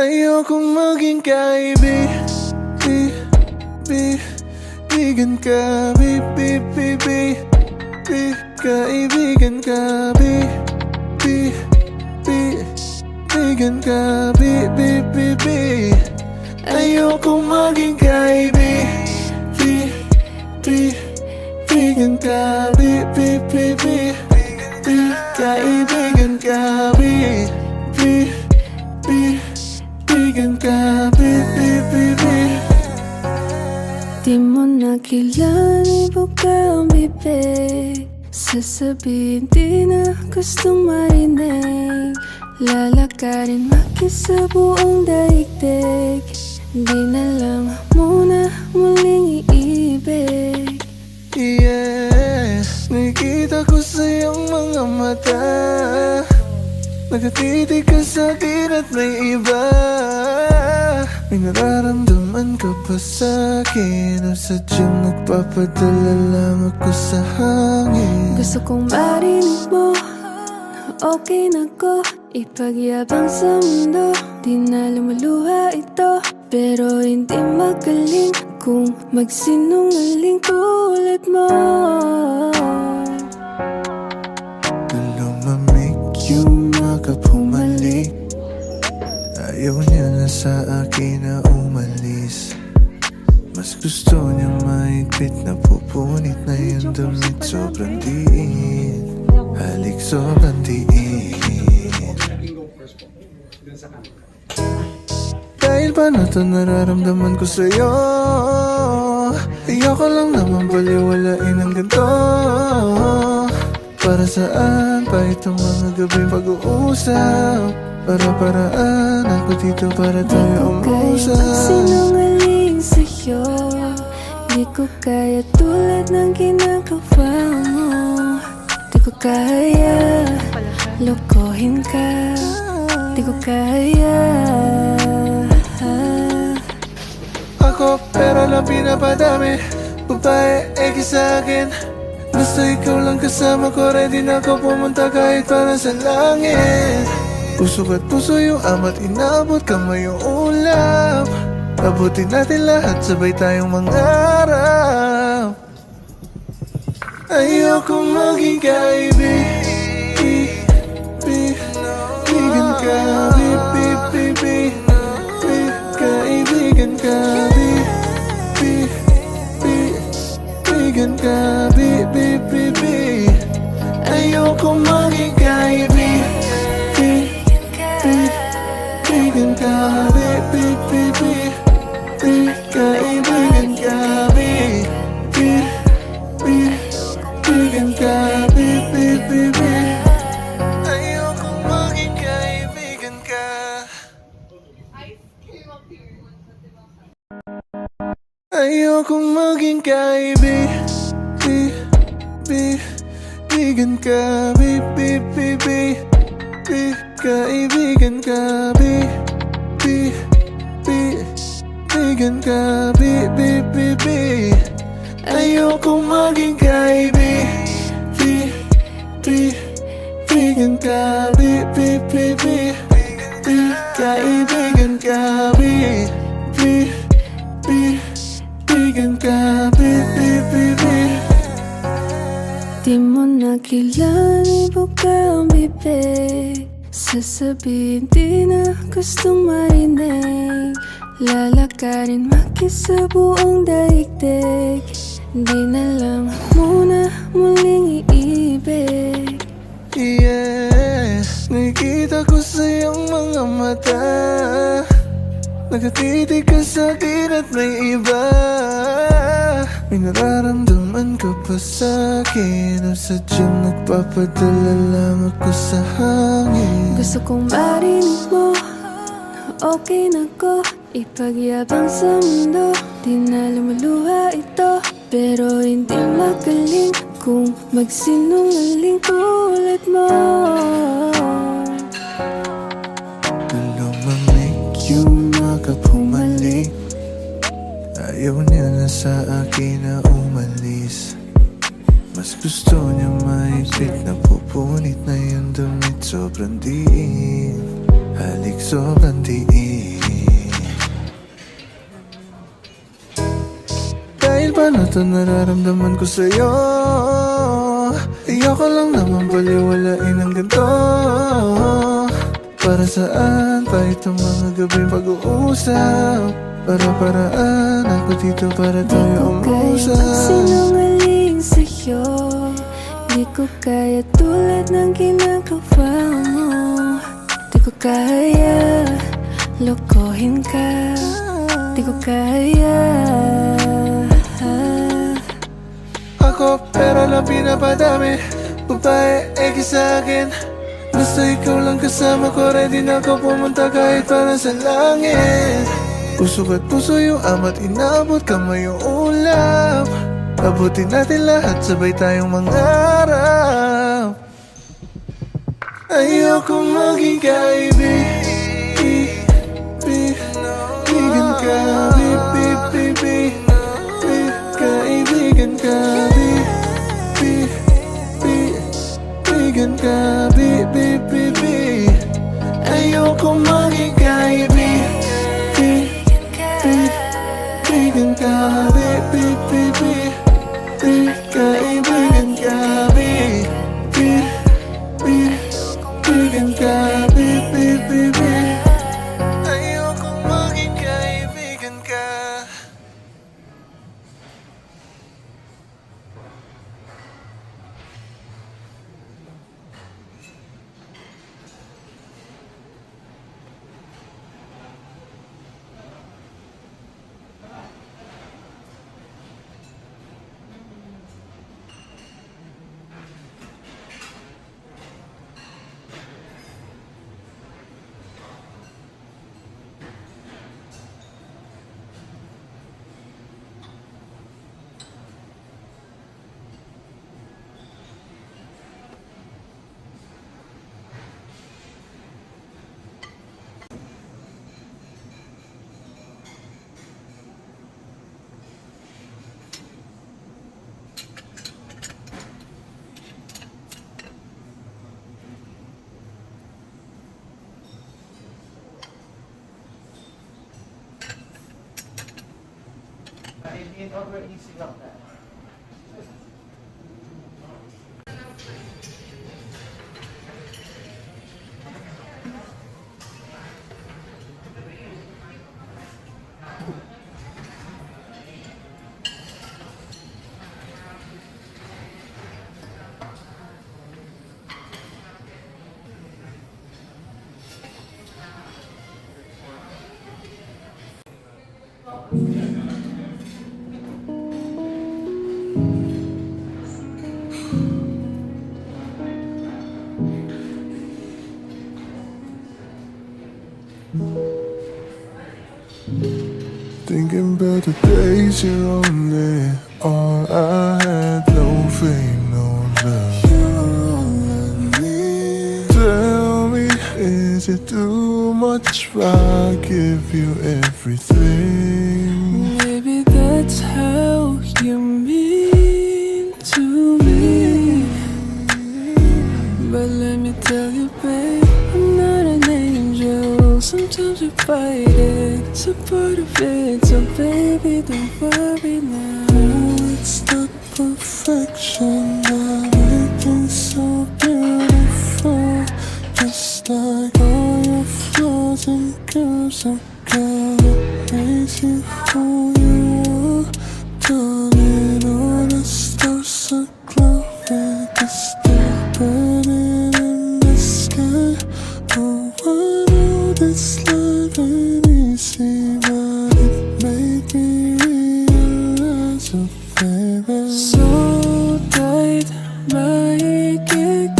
Ayokong maging kaibigan ka, kaibigan ka, kaibigan ka, ayokong maging kaibigan ka, kaibigan ka, kaibigan ka, Di mo na kailangan ibuka ang bibig, sasabihin di na gustong marinig. Lalakarin makisa buong daigdig, di na lang muna muling iibig. Yeah, nakikita ko sa iyong mga mata, nakatitig ka sa akin at may iba. May nararamdaman ka pa sa'kin, o sadyang nagpapadala lang ako sa hangin. Gusto kong marinig mo, okay na ko, ipagyabang sa mundo. Di na lumuluha ito, pero hindi magaling kung magsinungaling tulad mo. Lumamig yung mga pumalik, ayaw niya na sa akin na umalis. Mas gusto niya mahigpit na pupunit na yung damit. Sobrang diin, halik sobrang diin. Dahil ba na ito nararamdaman ko sa'yo, ayoko lang naman baliwalain ang ganito. Para saan pa itong mga gabing pag-uusap? Para-paraan ako dito para tayo umusap. Di ko kaya sinungaling sa'yo, di ko kaya tulad ng ginagawa mo. Di ko kaya lokohin ka, di ko kaya. Ako pero lang pinapadami, babae eki sa'kin. Basta ikaw lang kasama ko, ready na ako pumunta kahit para sa langit. Puso at puso yung amat inabot, kamay yung ulap. Abutin natin lahat, sabay tayong mangarap. Ayokong maging kaibigan ka, kaibigan ka, kaibigan ka, ayokong maging kaibigan ka, kaibigan ka, kaibigan ka, ayokong maging kaibigan ka. Ayokong maging kaibigan ka, kaibigan ka, kaibigan ka, ayokong maging kaibigan ka, kaibigan ka, kaibigan ka, Di mo na kailangan ibuka ang bibig, sasabihin di na gustong marinig. Lalakarin makisa buong daigdig, di na lang muna muling iibig. Yeah, nakikita ko sa iyong mga mata, nakatitig ka sa akin at may iba. May nararamdaman ka pa sa'kin, o sadyang nagpapadala lang ako sa hangin. Gusto kong marinig mo, okay na ko, ipagyabang sa mundo. Di na lumuluha ito, pero hindi magaling kung magsinungaling tulad mo. Lumamig yung mga pumalik, ayaw niya na sa akin na umalis. Mas gusto niya mahigpit na pupunit na yung damit. Sobrang diin, halik sobrang diin. to nararamdaman ko sa'yo. Ayoko lang naman baliwalain ng ganito. Para saan pa itong mga gabing pag-uusap? Para-paraan ako dito para tayo umusap. Sinungaling sa'yo, di ko kaya tulad ng ginagawa mo. Di ko kaya lokohin ka, di ko kaya. Ako pero lang pinapadami, babae eki sa'kin. Basta ikaw lang kasama ko, ready na ako pumunta kahit para sa langit. Puso at puso yung ama't inabot, kamay yung ulap. Abutin natin lahat, sabay tayong mangarap. Ayoko maging kaibigan ka, kaibigan ka, kaibigan ka, ayoko maging kaibigan ka, kaibigan ka, kaibigan ka, ayoko maging kaibigan ka. It already silang na. Thinking about the days you're only all I had, no fame, no love. Tell me, is it too much if I give you everything? Maybe that's how you mean to me. But let me tell you, babe, I'm not an angel. Sometimes we fight it, it's a part of it. So baby, don't worry now. It's the perfection that makes things so beautiful. Just like all your flaws and curves, I'm gonna raise you who you are. Turning all the stars aglow with the star burning in the sky. Oh, I know this life ain't easy, but it made me realize, oh baby. So tight, maikikay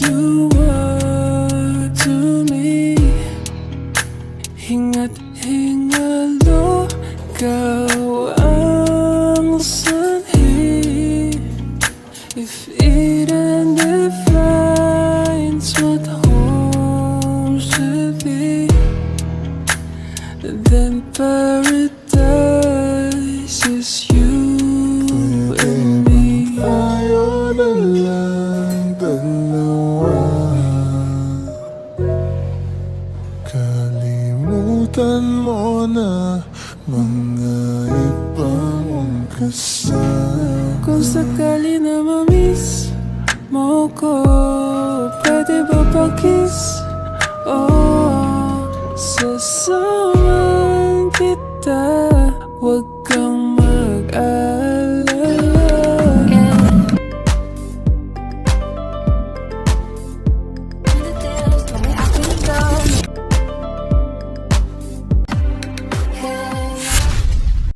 you are to me. Hinga't hingalo, ikaw ang sanhi. If Eden defines what home should be, then paradise is you and me. Tayo na lang dalawa. Kalimutan mo na mga ibang kasama. Kung sakali na ma-miss mo ko, pwede ba pa-kiss? Oh, sasamahan kita. Huwag